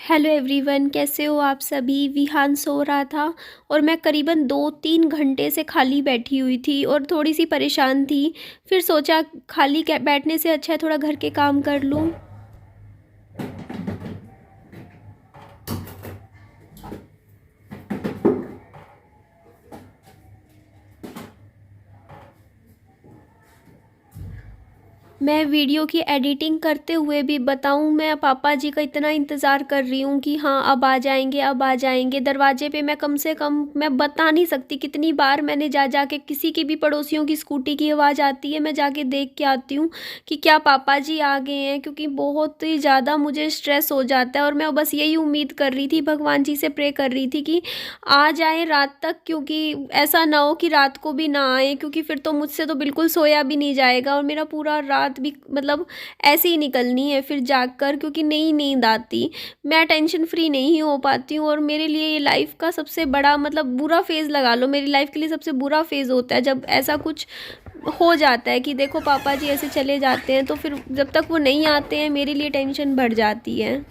Hello everyone, कैसे हो आप सभी। विहान सो रहा था और मैं करीबन 2-3 घंटे से खाली बैठी हुई थी और थोड़ी सी परेशान थी। फिर सोचा खाली बैठने से अच्छा है थोड़ा घर के काम कर लूँ। मैं वीडियो की एडिटिंग करते हुए भी बताऊँ, मैं पापा जी का इतना इंतज़ार कर रही हूँ कि हाँ अब आ जाएंगे अब आ जाएंगे। दरवाजे पे मैं कम से कम मैं बता नहीं सकती कितनी बार मैंने जा जा के, किसी की भी पड़ोसियों की स्कूटी की आवाज़ आती है मैं जाके देख के आती हूँ कि क्या पापा जी आ गए हैं, क्योंकि बहुत ही ज़्यादा मुझे स्ट्रेस हो जाता है। और मैं बस यही उम्मीद कर रही थी, भगवान जी से प्रे कर रही थी कि आ जाए रात तक, क्योंकि ऐसा ना हो कि रात को भी ना आए, क्योंकि फिर तो मुझसे तो बिल्कुल सोया भी नहीं जाएगा और मेरा पूरा रात भी मतलब ऐसे ही निकलनी है फिर जाग कर, क्योंकि नहीं नींद आती। मैं टेंशन फ्री नहीं हो पाती हूँ और मेरे लिए ये लाइफ का सबसे बड़ा मतलब बुरा फेज़ लगा लो, मेरी लाइफ के लिए सबसे बुरा फेज़ होता है जब ऐसा कुछ हो जाता है कि देखो पापा जी ऐसे चले जाते हैं, तो फिर जब तक वो नहीं आते हैं मेरे लिए टेंशन बढ़ जाती है।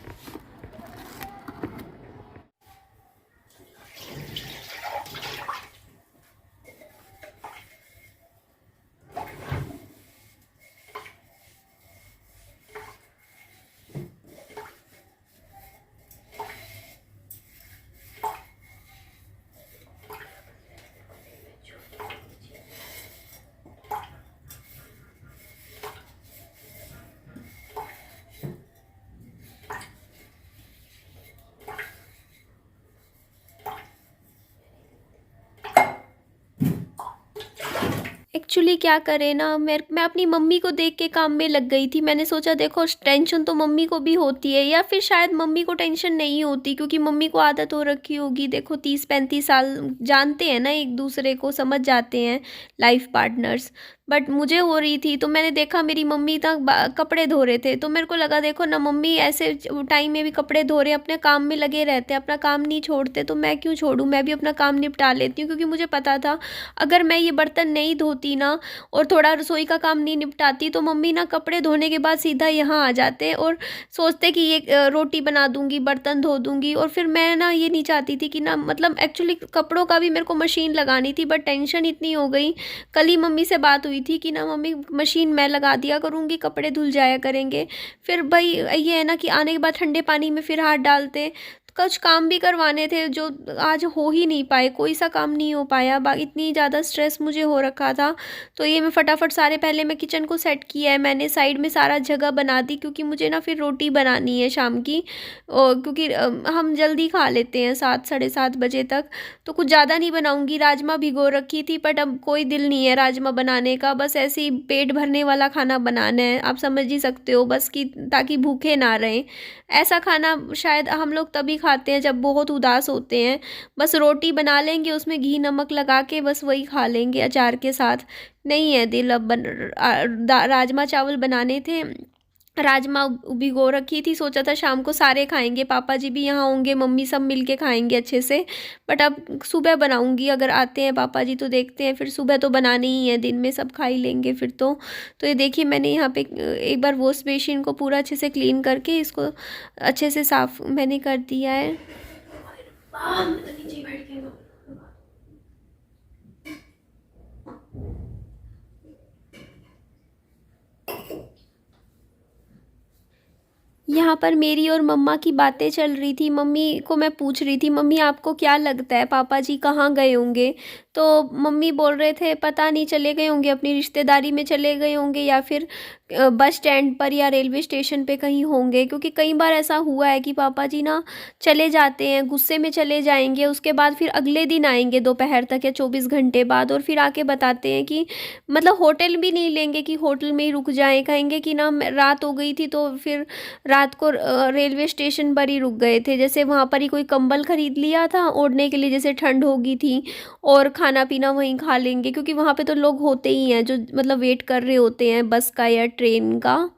एक्चुअली क्या करें ना, मैं अपनी मम्मी को देख के काम में लग गई थी। मैंने सोचा देखो टेंशन तो मम्मी को भी होती है, या फिर शायद मम्मी को टेंशन नहीं होती क्योंकि मम्मी को आदत हो रखी होगी। देखो 30-35 साल जानते हैं ना, एक दूसरे को समझ जाते हैं लाइफ पार्टनर्स। बट मुझे हो रही थी तो मैंने देखा मेरी मम्मी तक कपड़े धो रहे थे, तो मेरे को लगा देखो ना मम्मी ऐसे टाइम में भी कपड़े धो रहे, अपने काम में लगे रहते हैं, अपना काम नहीं छोड़ते, तो मैं क्यों छोड़ूं, मैं भी अपना काम निपटा लेती हूँ। क्योंकि मुझे पता था अगर मैं ये बर्तन नहीं धोती ना और थोड़ा रसोई का काम नहीं निपटाती, तो मम्मी ना कपड़े धोने के बाद सीधा यहाँ आ जाते और सोचते कि ये रोटी बना दूंगी, बर्तन धो दूंगी। और फिर मैं ना ये नहीं चाहती थी कि ना, मतलब एक्चुअली कपड़ों का भी मेरे को मशीन लगानी थी, बट टेंशन इतनी हो गई। कल ही मम्मी से बात हुई थी कि ना मम्मी मशीन मैं लगा दिया करूँगी, कपड़े धुल जाया करेंगे। फिर भाई ये है ना कि आने के बाद ठंडे पानी में फिर हाथ डालते। कुछ काम भी करवाने थे जो आज हो ही नहीं पाए, कोई सा काम नहीं हो पाया। इतनी ज़्यादा स्ट्रेस मुझे हो रखा था। तो ये मैं फटाफट सारे पहले मैं किचन को सेट किया है मैंने, साइड में सारा जगह बना दी, क्योंकि मुझे ना फिर रोटी बनानी है शाम की। और क्योंकि हम जल्दी खा लेते हैं 7-7:30 बजे तक, तो कुछ ज़्यादा नहीं बनाऊंगी। राजमा भिगो रखी थी, बट अब कोई दिल नहीं है राजमा बनाने का, बस ऐसे ही पेट भरने वाला खाना बनाना है, आप समझ ही सकते हो, बस कि ताकि भूखे ना रहें। ऐसा खाना शायद हम लोग तभी खाते हैं जब बहुत उदास होते हैं। बस रोटी बना लेंगे, उसमें घी नमक लगा के बस वही खा लेंगे अचार के साथ। नहीं है दिल अब राजमा चावल बनाने थे। राजमा भिगो रखी थी, सोचा था शाम को सारे खाएंगे, पापा जी भी यहाँ होंगे, मम्मी सब मिल के खाएंगे अच्छे से। बट अब सुबह बनाऊंगी, अगर आते हैं पापा जी तो देखते हैं, फिर सुबह तो बनानी ही है, दिन में सब खा ही लेंगे फिर तो ये देखिए मैंने यहाँ पे एक बार वॉश बेसिन को पूरा अच्छे से क्लीन करके इसको अच्छे से साफ मैंने कर दिया है। यहाँ पर मेरी और मम्मा की बातें चल रही थी। मम्मी को मैं पूछ रही थी, मम्मी आपको क्या लगता है पापा जी कहाँ गए होंगे। तो मम्मी बोल रहे थे पता नहीं, चले गए होंगे अपनी रिश्तेदारी में, चले गए होंगे, या फिर बस स्टैंड पर या रेलवे स्टेशन पे कहीं होंगे। क्योंकि कई बार ऐसा हुआ है कि पापा जी ना चले जाते हैं, गुस्से में चले जाएंगे, उसके बाद फिर अगले दिन आएंगे दोपहर तक या 24 घंटे बाद, और फिर आके बताते हैं कि मतलब होटल भी नहीं लेंगे कि होटल में ही रुक जाएं, कहेंगे कि ना रात हो गई थी तो फिर रात को रेलवे स्टेशन पर ही रुक गए थे, जैसे वहाँ पर ही कोई कंबल खरीद लिया था ओढ़ने के लिए, जैसे ठंड होगी थी, और खाना पीना वहीं खा लेंगे, क्योंकि वहाँ पे तो लोग होते ही हैं जो मतलब वेट कर रहे होते हैं बस का या ट्रेन का।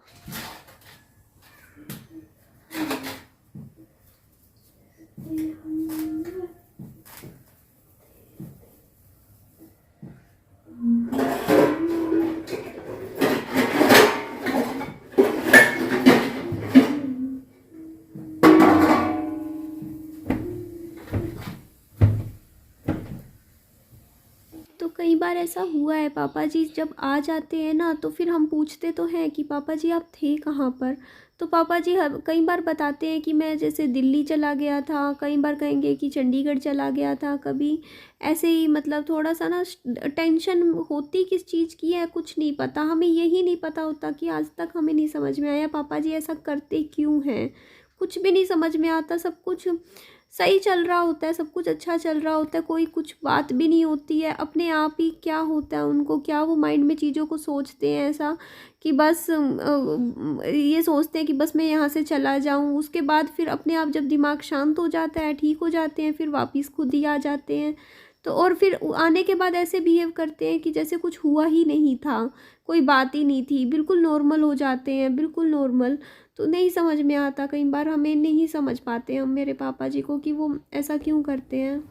बार ऐसा हुआ है, पापा जी जब आ जाते हैं ना तो फिर हम पूछते तो हैं कि पापा जी आप थे कहाँ पर, तो पापा जी कई बार बताते हैं कि मैं जैसे दिल्ली चला गया था, कई बार कहेंगे कि चंडीगढ़ चला गया था, कभी ऐसे ही मतलब थोड़ा सा ना टेंशन होती किस चीज़ की है कुछ नहीं पता, हमें यही नहीं पता होता कि आज तक हमें नहीं समझ में आया पापा जी ऐसा करते क्यों हैं, कुछ भी नहीं समझ में आता। सब कुछ सही चल रहा होता है, सब कुछ अच्छा चल रहा होता है, कोई कुछ बात भी नहीं होती है, अपने आप ही क्या होता है उनको, क्या वो माइंड में चीज़ों को सोचते हैं ऐसा कि बस ये सोचते हैं कि बस मैं यहाँ से चला जाऊँ, उसके बाद फिर अपने आप जब दिमाग शांत हो जाता है, ठीक हो जाते हैं, फिर वापस खुद ही आ जाते हैं। तो और फिर आने के बाद ऐसे बिहेव करते हैं कि जैसे कुछ हुआ ही नहीं था, कोई बात ही नहीं थी, बिल्कुल नॉर्मल हो जाते हैं, बिल्कुल नॉर्मल। तो नहीं समझ में आता, कई बार हमें नहीं समझ पाते हम मेरे पापा जी को कि वो ऐसा क्यों करते हैं।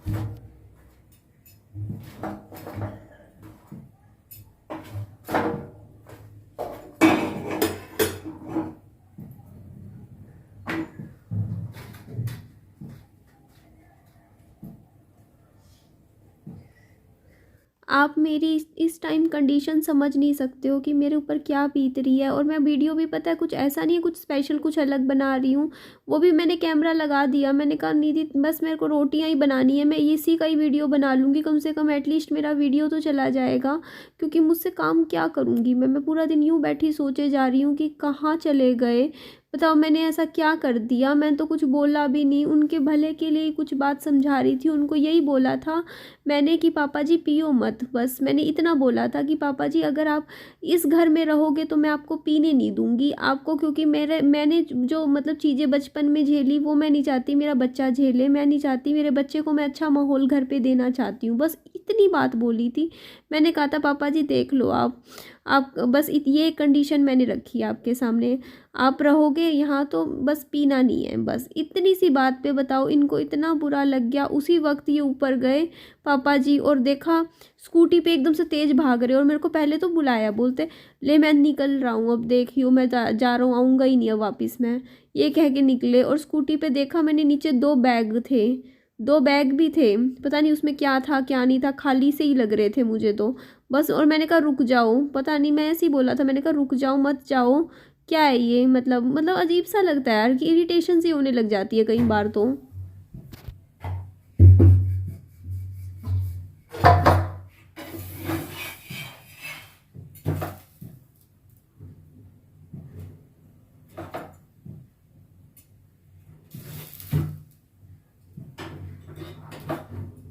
आप मेरी इस टाइम कंडीशन समझ नहीं सकते हो कि मेरे ऊपर क्या बीत रही है। और मैं वीडियो भी पता है कुछ ऐसा नहीं है कुछ स्पेशल कुछ अलग बना रही हूँ, वो भी मैंने कैमरा लगा दिया, मैंने कहा निधि बस मेरे को रोटियां ही बनानी है, मैं इसी का ही वीडियो बना लूँगी, कम से कम एटलीस्ट मेरा वीडियो तो चला जाएगा, क्योंकि मुझसे काम क्या करूँगी मैं पूरा दिन यूँ बैठी सोचे जा रही हूँ कि कहाँ चले गए, बताओ मैंने ऐसा क्या कर दिया। मैं तो कुछ बोला भी नहीं, उनके भले के लिए ही कुछ बात समझा रही थी, उनको यही बोला था मैंने कि पापा जी पियो मत, बस मैंने इतना बोला था कि पापा जी अगर आप इस घर में रहोगे तो मैं आपको पीने नहीं दूंगी आपको, क्योंकि मैंने जो मतलब चीज़ें बचपन में झेली वो मैं नहीं चाहती मेरा बच्चा झेले, मैं नहीं चाहती मेरे बच्चे को मैं अच्छा माहौल घर पे देना चाहती हूँ, बस इतनी बात बोली थी। मैंने कहा था पापा जी देख लो आप बस ये कंडीशन मैंने रखी है आपके सामने, आप रहोगे यहाँ तो बस पीना नहीं है, बस इतनी सी बात पे बताओ इनको इतना बुरा लग गया। उसी वक्त ये ऊपर गए पापा जी और देखा स्कूटी पे एकदम से तेज़ भाग रहे, और मेरे को पहले तो बुलाया, बोलते ले मैं निकल रहा हूँ अब देखियो मैं जा रहा हूँ, आऊँगा ही नहीं अब वापस मैं, ये कह के निकले। और स्कूटी पे देखा मैंने नीचे 2 बैग थे, 2 बैग भी थे, पता नहीं उसमें क्या था क्या नहीं था, खाली से ही लग रहे थे मुझे तो बस। और मैंने कहा रुक जाओ, पता नहीं मैं ऐसे ही बोला था, मैंने कहा रुक जाओ मत जाओ, क्या है ये, मतलब अजीब सा लगता है यार कि इरिटेशन सी होने लग जाती है कई बार तो।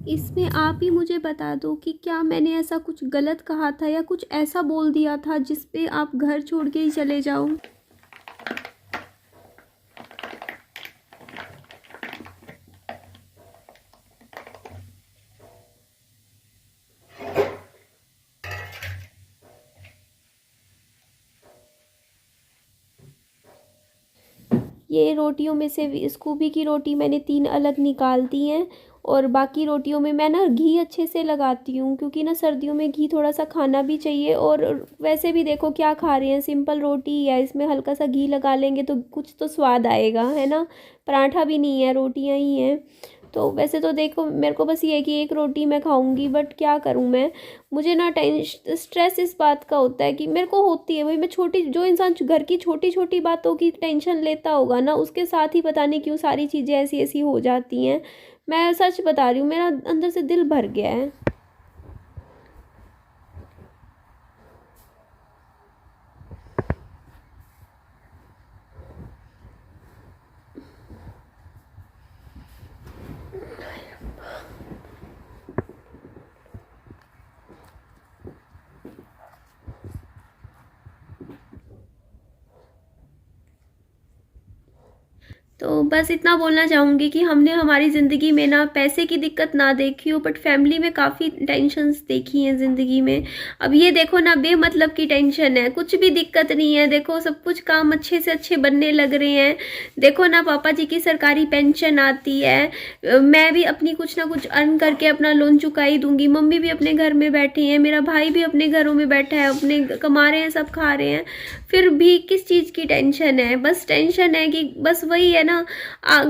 इसमें आप ही मुझे बता दो कि क्या मैंने ऐसा कुछ गलत कहा था या कुछ ऐसा बोल दिया था जिस पे आप घर छोड़ के ही चले जाओ। ये रोटियों में से स्कूबी की रोटी मैंने 3 अलग निकाल दी हैं, और बाकी रोटियों में मैं ना घी अच्छे से लगाती हूँ, क्योंकि ना सर्दियों में घी थोड़ा सा खाना भी चाहिए। और वैसे भी देखो क्या खा रहे हैं, सिंपल रोटी ही है, इसमें हल्का सा घी लगा लेंगे तो कुछ तो स्वाद आएगा, है ना, पराठा भी नहीं है रोटियाँ ही हैं। तो वैसे तो देखो मेरे को बस ये है कि एक रोटी मैं खाऊंगी, बट क्या करूं मैं, मुझे ना स्ट्रेस इस बात का होता है कि मेरे को होती है, वही मैं छोटी, जो इंसान घर की छोटी छोटी बातों की टेंशन लेता होगा ना उसके साथ ही पता नहीं क्यों सारी चीज़ें ऐसी ऐसी हो जाती हैं। मैं सच बता रही हूँ, मेरा अंदर से दिल भर गया है। तो बस इतना बोलना चाहूँगी कि हमने हमारी ज़िंदगी में ना पैसे की दिक्कत ना देखी हो, बट फैमिली में काफ़ी टेंशन्स देखी हैं ज़िंदगी में। अब ये देखो ना बेमतलब की टेंशन है, कुछ भी दिक्कत नहीं है, देखो सब कुछ काम अच्छे से अच्छे बनने लग रहे हैं। देखो ना पापा जी की सरकारी पेंशन आती है, मैं भी अपनी कुछ ना कुछ अर्न करके अपना लोन चुका ही दूंगी, मम्मी भी अपने घर में बैठी हैं, मेरा भाई भी अपने घरों में बैठा है, अपने कमा रहे हैं, सब खा रहे हैं, फिर भी किस चीज़ की टेंशन है। बस टेंशन है कि बस वही है ना,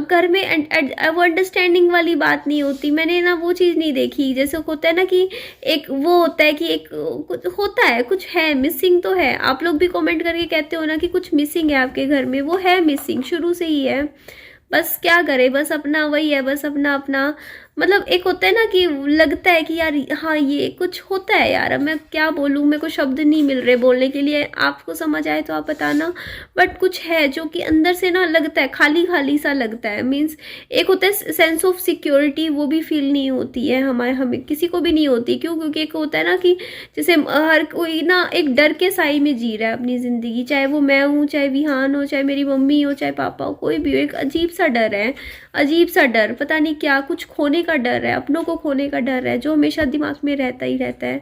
घर में वो अंडरस्टैंडिंग वाली बात नहीं होती। मैंने ना वो चीज़ नहीं देखी। जैसे होता है ना कि एक वो होता है कि एक कुछ होता है, कुछ है मिसिंग तो है। आप लोग भी कमेंट करके कहते हो ना कि कुछ मिसिंग है आपके घर में, वो है मिसिंग, शुरू से ही है। बस क्या करें, बस अपना वही है, बस अपना अपना मतलब एक होता है ना कि लगता है कि यार हाँ ये कुछ होता है यार। अब मैं क्या बोलूँ, मेरे को शब्द नहीं मिल रहे बोलने के लिए। आपको समझ आए तो आप बताना। बट कुछ है जो कि अंदर से ना लगता है, खाली खाली सा लगता है। मीन्स एक होता है सेंस ऑफ सिक्योरिटी, वो भी फील नहीं होती है हमें किसी को भी नहीं होती। क्यों? क्योंकि एक होता है ना कि जैसे हर कोई ना एक डर के साए में जी रहा है अपनी ज़िंदगी। चाहे वो मैं हूँ, चाहे विहान हो, चाहे मेरी मम्मी हो, चाहे पापा हो, कोई भी हो। एक अजीब सा डर है, अजीब सा डर, पता नहीं क्या, कुछ खोने का डर है, अपनों को खोने का डर है, जो हमेशा दिमाग में रहता ही रहता है।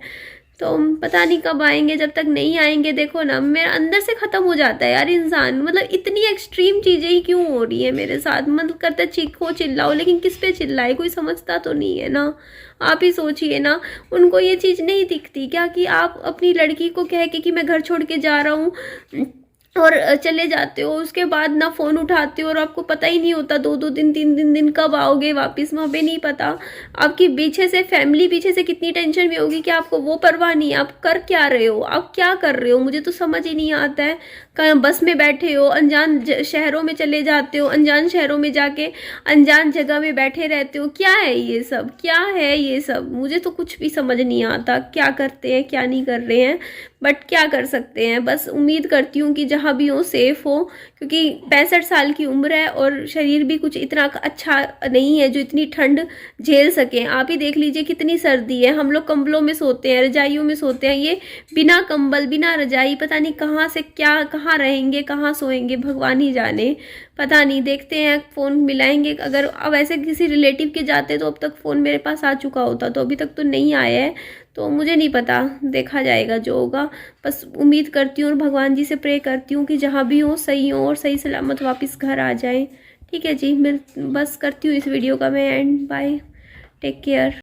तो पता नहीं कब आएंगे, जब तक नहीं आएंगे देखो ना मेरे अंदर से ख़त्म हो जाता है यार इंसान। मतलब इतनी एक्सट्रीम चीज़ें ही क्यों हो रही है मेरे साथ? मतलब करता चीखो चिल्लाओ, लेकिन किस पे चिल्लाए, कोई समझता तो नहीं है ना। आप ही सोचिए ना, उनको ये चीज़ नहीं दिखती क्या कि आप अपनी लड़की को कह के कि मैं घर छोड़ के जा रहा हूँ और चले जाते हो, उसके बाद ना फ़ोन उठाते हो और आपको पता ही नहीं होता 2-2 दिन 3-3 दिन कब आओगे वापस, वहाँ पे नहीं पता। आपकी पीछे से फैमिली पीछे से कितनी टेंशन में होगी कि आपको वो परवाह नहीं है। आप कर क्या रहे हो, आप क्या कर रहे हो, मुझे तो समझ ही नहीं आता है। कहीं बस में बैठे हो, अनजान शहरों में चले जाते हो, अनजान शहरों में जाके अनजान जगह में बैठे रहते हो। क्या है ये सब, क्या है ये सब? मुझे तो कुछ भी समझ नहीं आता क्या करते हैं क्या नहीं कर रहे हैं। बट क्या कर सकते हैं, बस उम्मीद करती हूँ कि जहाँ भी हो सेफ़ हो, क्योंकि 65 साल की उम्र है और शरीर भी कुछ इतना अच्छा नहीं है जो इतनी ठंड झेल सकें। आप ही देख लीजिए कितनी सर्दी है, हम लोग कंबलों में सोते हैं, रजाइयों में सोते हैं, ये बिना कंबल बिना रजाई पता नहीं कहाँ से क्या, कहाँ रहेंगे, कहाँ सोएंगे, भगवान ही जाने। पता नहीं, देखते हैं फ़ोन मिलाएंगे। अगर अब ऐसे किसी रिलेटिव के जाते तो अब तक फ़ोन मेरे पास आ चुका होता, तो अभी तक तो नहीं आया है। तो मुझे नहीं पता, देखा जाएगा जो होगा। बस उम्मीद करती हूँ और भगवान जी से प्रे करती हूँ कि जहाँ भी हो सही हो और सही सलामत वापस घर आ जाएं। ठीक है जी, बस करती हूँ इस वीडियो का मैं एंड। Bye, take care.